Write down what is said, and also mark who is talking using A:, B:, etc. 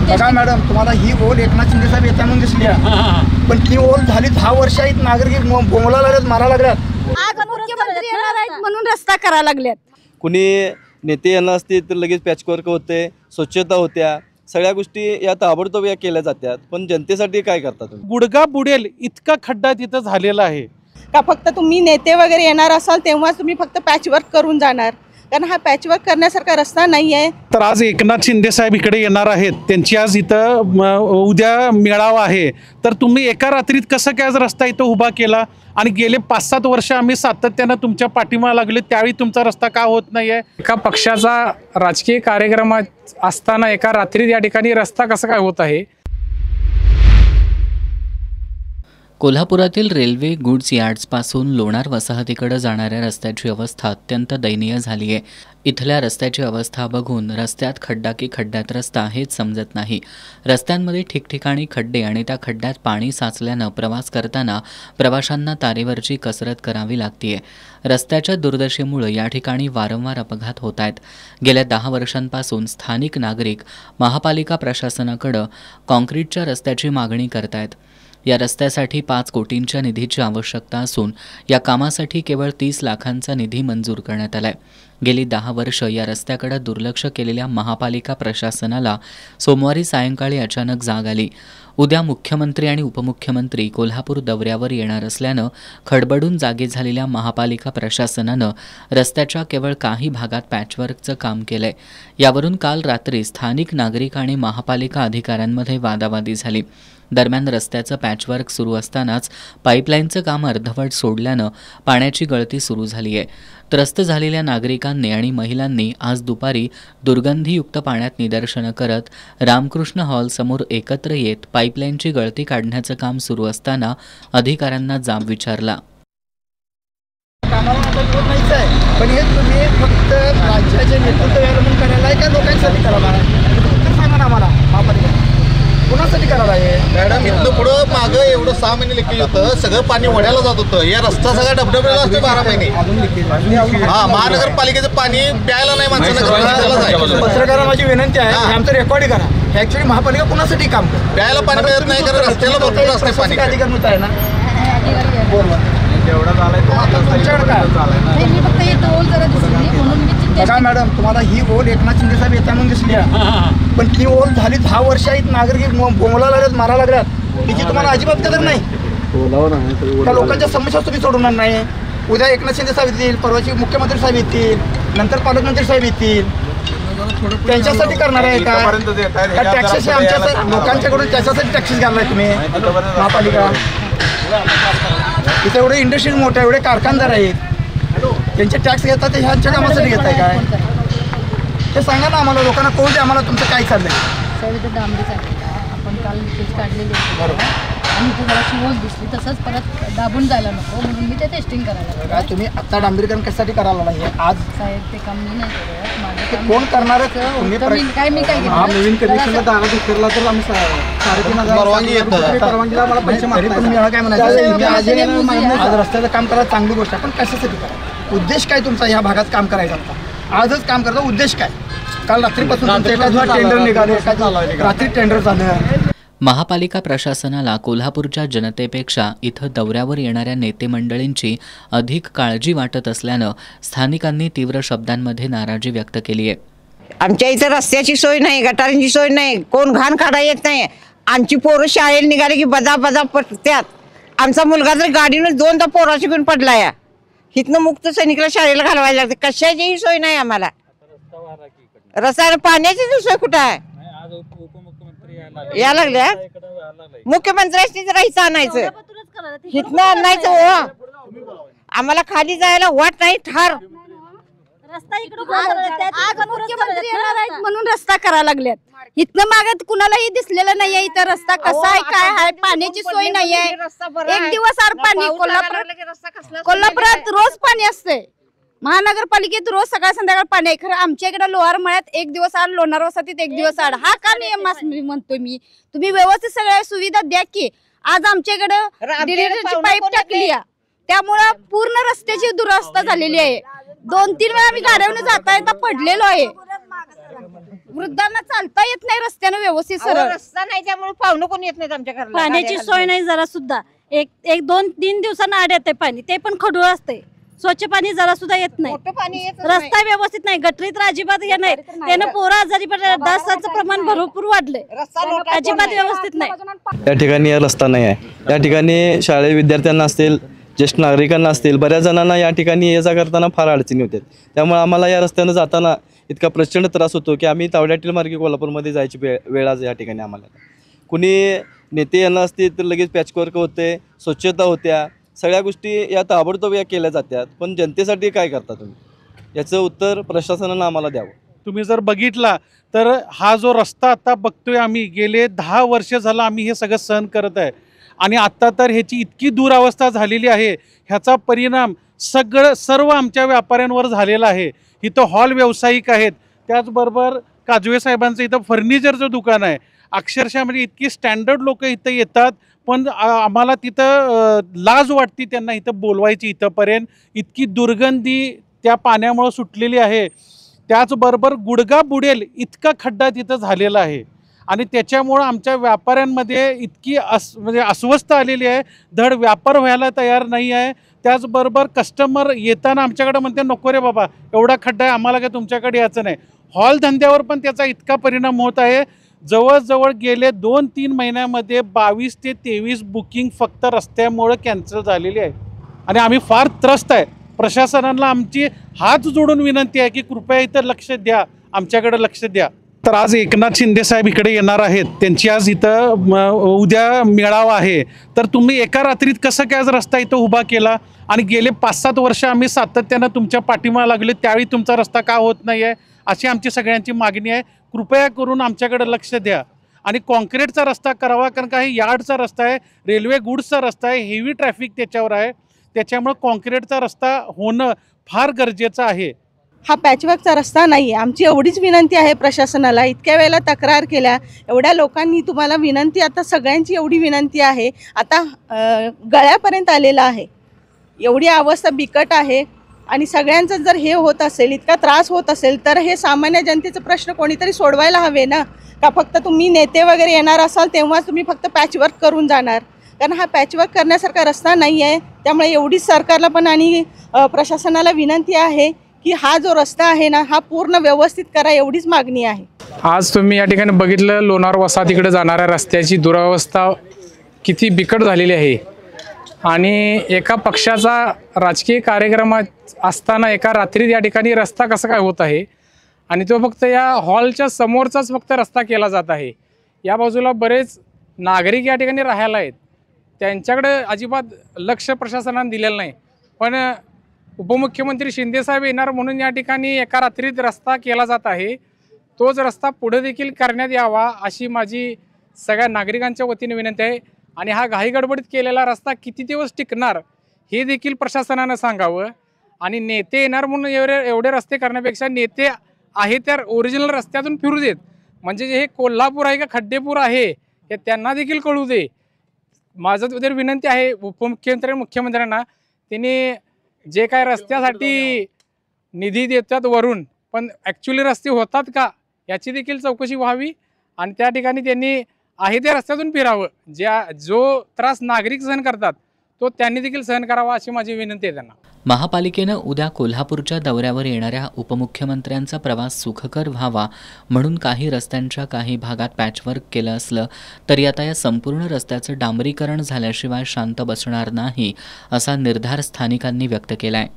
A: बघा मॅडम, तुम्हाला ही ओल एकनाथ शिंदे साहेब येत्या म्हणून दिसली आहे, पण ती ओल झाली 10 वर्ष आहेत. नागरिक बोंबला लागल्यात, मारा लागल्यात.
B: आज मुख्यमंत्री येणार आहेत म्हणून रस्ता करायला लागल्यात.
C: कुणी नेते येणार असतील तर लगेच पॅचवर्क होते, स्वच्छता होत्या, सगळ्या गोष्टी या ताबडतोब या केल्या जातात. पण जनतेसाठी काय करता तुम्ही?
D: गुडगा बुडेल इतका खड्डा तिथं झालेला आहे
E: का फक्त तुम्ही नेते वगैरे येणार असाल तेव्हाच तुम्ही फक्त पॅचवर्क करून जाणार, कारण हा पॅचवर्क करण्यासारखा रस्ता नाही आहे.
D: तर आज एकनाथ शिंदे साहेब इकडे येणार आहेत, त्यांची आज इथं उद्या मेळावा आहे. तर तुम्ही एका रात्रीत कसं काय आज रस्ता इथं उभा केला आणि गेले 5-7 वर्ष आम्ही सातत्यानं तुमच्या पाठीमागे लागले, त्यावेळी तुमचा रस्ता का होत नाही आहे?
F: एका पक्षाचा राजकीय कार्यक्रमात असताना एका रात्रीत या ठिकाणी रस्ता कसा काय होत आहे?
G: कोल्हापुरातील रेल्वे गुड्स यार्ड्सपासून लोणार वसाहतीकडे जाणाऱ्या रस्त्याची अवस्था अत्यंत दयनीय झाली आहे. इथल्या रस्त्याची अवस्था बघून रस्त्यात खड्डा की खड्ड्यात रस्ता हेच समजत नाही. रस्त्यांमध्ये ठिकठिकाणी खड्डे आणि त्या खड्ड्यात पाणी साचल्यानं प्रवास करताना प्रवाशांना तारेवरची कसरत करावी लागतीये. रस्त्याच्या दुर्दशेमुळे या ठिकाणी वारंवार अपघात होत आहेत. गेल्या 10 वर्षांपासून स्थानिक नागरिक महापालिका प्रशासनाकडे काँक्रीटच्या रस्त्याची मागणी करतायत. या रस्त्यासाठी 5 कोटींच्या निधीची आवश्यकता असून या कामासाठी केवळ 30 लाखांचा निधी मंजूर करण्यात आलाय. गेली 10 वर्ष या रस्त्याकडे दुर्लक्ष केलेल्या महापालिका प्रशासनाला सोमवारी सायंकाळी अचानक जाग आली. उद्या मुख्यमंत्री आणि उपमुख्यमंत्री कोल्हापूर दौऱ्यावर येणार असल्यानं खडबडून जागे झालेल्या महापालिका प्रशासनानं रस्त्याच्या केवळ काही भागात पॅचवर्कचं काम केलंय. यावरून काल रात्री स्थानिक नागरिक आणि महापालिका अधिकाऱ्यांमध्ये वादावादी झाली. दरम्यान रस्त्याचं पॅचवर्क सुरू असतानाच पाईपलाईनचं काम अर्धवट सोडल्यानं पाण्याची गळती सुरू झाली आहे. त्रस्त झालेल्या नागरिकांनी आणि महिलांनी आज दुपारी दुर्गंधीयुक्त पाण्यात निदर्शनं करत रामकृष्ण हॉलसमोर एकत्र येत पाईपलाईनची गळती काढण्याचं काम सुरू असताना अधिकाऱ्यांना जाब विचारला.
A: पण हे तुम्ही फक्त राज्याचे नेतृत्व म्हणून करायला आहे का लोकांसाठी करायला आहे? सांगा ना आम्हाला, महापालिका कुणासाठी करायला आहे?
H: मॅडम, इथलं पुढं मागं एवढं 6 महिने लिकेज होतं, सगळं पाणी वड्याला जात होतं. या रस्ता सगळा डबडबेला असतो 12 महिने. हा, महानगरपालिकेचं पाणी प्यायला नाही माणसांना.
A: पत्रकारांना माझी विनंती आहे, आमचं रेकॉर्डिंग करा. ऍक्च्युअली महापालिका कुणासाठी काम करते?
H: प्यायला पाणी मिळत नाही, कारण रस्त्याला भरपूर असते पाणी.
A: अधिकार आहे ना, बघा मॅडम, तुम्हाला ही ओल एकनाथ शिंदे साहेब येत्या म्हणून दिसली आहे, पण ती ओल झाली 10 वर्ष आहेत. नागरिक बोंबला लागल्यात, मारा लागल्यात. तिची तुम्हाला अजिबात कदर नाही. त्या लोकांच्या समस्या तुम्ही सोडवणार नाही. उद्या एकनाथ शिंदे साहेब येतील, परवाची मुख्यमंत्री साहेब येतील, नंतर पालकमंत्री साहेब येतील. त्यांच्यासाठी करणार आहे का? टॅक्सेस आमच्या लोकांच्याकडून त्याच्यासाठी टॅक्सेस घालणार तुम्ही महापालिका? इथे एवढे इंडस्ट्रीज मोठ्या, एवढे कारखानदार आहेत, त्यांचे टॅक्स घेतात ते ह्यांच्या कामासाठी घेत आहे काय? ते सांगा ना आम्हाला, लोकांना कळू दे आम्हाला तुमचं काय चाललंय.
B: साहेब डांबरी चालली आपण काल टेस्ट काढलेली आणि इथे जराशी ओल दिसली, तसंच परत दाबून जायला नको म्हणून मी ते टेस्टिंग करायला.
A: काय तुम्ही आत्ता डांबरीकरण कशासाठी करायला नाही? आज
B: साहेब ते काम मी नाही करत, माझं
A: कोण करणारच? तुम्ही
B: काय मी काय
A: नवीन कनेक्शनला दारा फिरला तर आम्ही 3,500
H: परवानगी येतं.
A: परवानगीला मला पैसे मागतात. तुम्ही काय म्हणायचं? आज रस्त्याचं काम करायला चांगली गोष्ट आहे, पण कशासाठी करा? उद्देश काय तुमचा ह्या भागात काम करायचा? आजच काम करता उद्देश काय? काल रात्रीपासून टेंडर निघाले, रात्री टेंडर झालं.
G: महापालिका प्रशासनाला कोल्हापूरच्या जनतेपेक्षा इथं दौऱ्यावर येणाऱ्या नेते मंडळींची अधिक काळजी वाटत असल्यानं स्थानिकांनी तीव्र शब्दांमध्ये नाराजी व्यक्त केली आहे.
E: आमच्या इथं रस्त्याची सोय नाही, गटारांची सोय नाही, कोण घाण काढा येत नाही. आमची पोरं शाळेला निघाली की बदा पडतात. आमचा मुलगा तर गाडीनं 2दा पोराशी घेऊन पडलाय. इथनं मुक्त सैनिकला शाळेला घालवायला लागते. कशाचीही सोय नाही आम्हाला. रस्त्याला पाण्याची सोय कुठं आहे? या लागल्या मुख्यमंत्र्यांनी राहायचं आणायचं, इथनं आणायचं. हो, आम्हाला खाली जायला वाट नाही. ठार
B: आज मुख्यमंत्री येणार आहेत म्हणून रस्ता करायला लागल्यात. इथनं मागत कुणालाही दिसलेलं नाहीये. इथं रस्ता कसा आहे, काय आहे, पाण्याची सोय नाहीये. एक दिवस आड पाणी. कोल्हापुरात रोज पाणी असते. महानगरपालिकेत रोज सकाळ संध्याकाळ पाणी आहे. खरं आमच्या इकडे लोहार मळ्यात 1 दिवस आड, लोणार वसाहतीत 1 दिवस आड. हा का नियम म्हणतो मी? तुम्ही व्यवस्थित सगळ्या सुविधा द्या की. आज आमच्याकडे डिलिव्हरीची पाईप टाकली आहे, त्यामुळे पूर्ण रस्त्याची दुरवस्था झालेली आहे. 2-3 वेळा आम्ही गाड्यावरून जाता येता पडलेलो आहे. वृद्धांना चालता येत नाही रस्त्यानं व्यवस्थित सरळ.
E: रस्ता नाही त्यामुळे पाहुणं कोण येत नाहीत आमच्या घराला.
I: पाण्याची सोय नाही जरा सुद्धा. एक 2-3 दिवसांना आड येते पाणी, ते पण खडूळ असते. स्वच्छ पाणी जरा सुद्धा येत नाही.
E: मोठं पाणी येत
I: रस्ता व्यवस्थित नाही, गटरीत अजिबात हे नाही. त्यानं पोरं आजारी पडले, डासाचं प्रमाण भरपूर वाढलंय. अजिबात व्यवस्थित नाही.
C: या ठिकाणी रस्ता नाही आहे. या ठिकाणी शाळेत विद्यार्थ्यांना असतील, ज्येष्ठ नागरिकांना असतील, बऱ्याच जणांना या ठिकाणी ये जा करताना फार अडचणी होतात. त्यामुळे आम्हाला या रस्त्यानं जाताना इतका प्रचंड त्रास होतो की आम्ही तावड्यातील मार्गे कोल्हापूरमध्ये जायची वेळ आज या ठिकाणी आम्हाला. कुणी नेते येणं असतील तर लगेच पॅचवर्क होते, स्वच्छता होत्या, सगळ्या गोष्टी या ताबडतोब या केल्या जातात. पण जनतेसाठी काय करता तुम्ही? याचं उत्तर प्रशासनानं आम्हाला द्यावं.
D: तुम्ही जर बघितला तर हा जो रस्ता आता बघतोय आम्ही, गेले 10 वर्ष झालं आम्ही हे सगळं सहन करत आहे. आणि आत्ता तर ह्याची इतकी दुरावस्था झालेली आहे, ह्याचा परिणाम सर्व आमच्या व्यापाऱ्यांवर झालेला आहे. इथं हॉल व्यावसायिक आहेत, त्याचबरोबर काजवे साहेबांचं इथं फर्निचरचं दुकान आहे. अक्षरशः म्हणजे इतकी स्टँडर्ड लोक इथं येतात, पण आम्हाला तिथं लाज वाटते त्यांना इथं बोलवायची. इथंपर्यंत इतकी दुर्गंधी त्या पाण्यामुळं सुटलेली आहे. त्याचबरोबर गुडघा बुडेल इतका खड्डा तिथं झालेला आहे. आणि त्याच्यामुळं आमच्या व्यापाऱ्यांमध्ये इतकी म्हणजे अस्वस्थ आलेली आहे, धड व्यापार व्हायला तयार नाही आहे. त्याचबरोबर कस्टमर येताना आमच्याकडे म्हणते नको रे बाबा, एवढा खड्डा आहे, आम्हाला काय तुमच्याकडे यायचं नाही. हॉल धंद्यावर पण त्याचा इतका परिणाम होत आहे. जवळजवळ गेले 2-3 महिन्यामध्ये 22 ते 23 बुकिंग फक्त रस्त्यामुळे कॅन्सल झालेली आहे. आणि आम्ही फार त्रस्त आहे. प्रशासनाला आमची हात जोडून विनंती आहे की कृपया इथं लक्ष द्या, आमच्याकडे लक्ष द्या. तर आज एकनाथ शिंदे साहेब इकडे येणार आहेत, त्यांची आज इथं उद्या मेळावा आहे. तर तुम्ही एका रात्रीत कसं काय रस्ता इथं उभा केला? आणि गेले 5-7 वर्ष आम्ही सातत्यानं तुमच्या पाठीमागे लागले, त्यावेळी तुमचा रस्ता का होत नाही आहे अशी आमची सगळ्यांची मागणी आहे. कृपया करून आमच्याकडे लक्ष द्या आणि कॉन्क्रीटचा रस्ता करावा, कारण का हे यार्डचा रस्ता आहे, रेल्वे गुड्सचा रस्ता आहे, हेवी ट्रॅफिक त्याच्यावर आहे. त्याच्यामुळे कॉन्क्रीटचा रस्ता होणं फार गरजेचं आहे.
J: हा पॅचवर्कचा रस्ता नाही आहे. आमची एवढीच विनंती आहे प्रशासनाला. इतक्या वेळेला तक्रार केल्या, एवढ्या लोकांनी तुम्हाला विनंती, आता सगळ्यांची एवढी विनंती आहे, आता गळ्यापर्यंत आलेला आहे. एवढी अवस्था बिकट आहे. आणि सगळ्यांचं जर हे होत असेल, इतका त्रास होत असेल, तर हे सामान्य जनतेचा प्रश्न कोणीतरी सोडवायला हवे ना. का फक्त तुम्ही नेते वगैरे येणार असाल तेव्हाच तुम्ही फक्त पॅचवर्क करून जाणार? कारण हा पॅचवर्क करण्यासारखा रस्ता नाही आहे. त्यामुळे एवढीच सरकारला पण आणि प्रशासनाला विनंती आहे की हा जो रस्ता आहे ना, हा पूर्ण व्यवस्थित करा, एवढीच मागणी आहे.
F: आज तुम्ही या ठिकाणी बघितलं, लोणार वसाहतीकडे जाणाऱ्या रस्त्याची दुरावस्था किती बिकट झालेली आहे. आणि एका पक्षाचा राजकीय कार्यक्रमात असताना एका रात्रीत या ठिकाणी रस्ता कसा काय होत आहे. आणि तो फक्त या हॉलच्या समोरचाच फक्त रस्ता केला जात आहे. या बाजूला बरेच नागरिक या ठिकाणी राहायला आहेत, त्यांच्याकडे अजिबात लक्ष प्रशासनाने दिलेलं नाही. पण उपमुख्यमंत्री शिंदेसाहेब येणार म्हणून या ठिकाणी एका रात्रीत रस्ता केला जात आहे. तोच रस्ता पुढे देखील करण्यात यावा अशी माझी सगळ्या नागरिकांच्या वतीने विनंती आहे. आणि हा घाईगडबडीत केलेला रस्ता किती दिवस टिकणार हे देखील प्रशासनानं सांगावं. आणि नेते येणार म्हणून एवढे रस्ते करण्यापेक्षा नेते आहे त्या ओरिजिनल रस्त्यातून फिरू देत. म्हणजे जे हे कोल्हापूर आहे का खड्डेपूर आहे हे त्यांना देखील कळू दे. माझं तर विनंती आहे मुख्यमंत्र्यांना, त्यांनी जे काय रस्त्यासाठी निधी देतात वरून, पण ॲक्च्युली रस्ते होतात का याची देखील चौकशी व्हावी. आणि त्या ठिकाणी त्यांनी आहे त्या रस्त्यातून फिरावं. जो त्रास नागरिक सहन करतात तो त्यांनी देखील सहन करावा अशी माझी विनंती आहे त्यांना.
G: महापालिकेनं उद्या कोल्हापूरच्या दौऱ्यावर येणाऱ्या उपमुख्यमंत्र्यांचा प्रवास सुखकर व्हावा म्हणून काही रस्त्यांच्या काही भागात पॅचवर्क केलं असलं तरी आता या संपूर्ण रस्त्याचं डांबरीकरण झाल्याशिवाय शांत बसणार नाही असा निर्धार स्थानिकांनी व्यक्त केला आहे.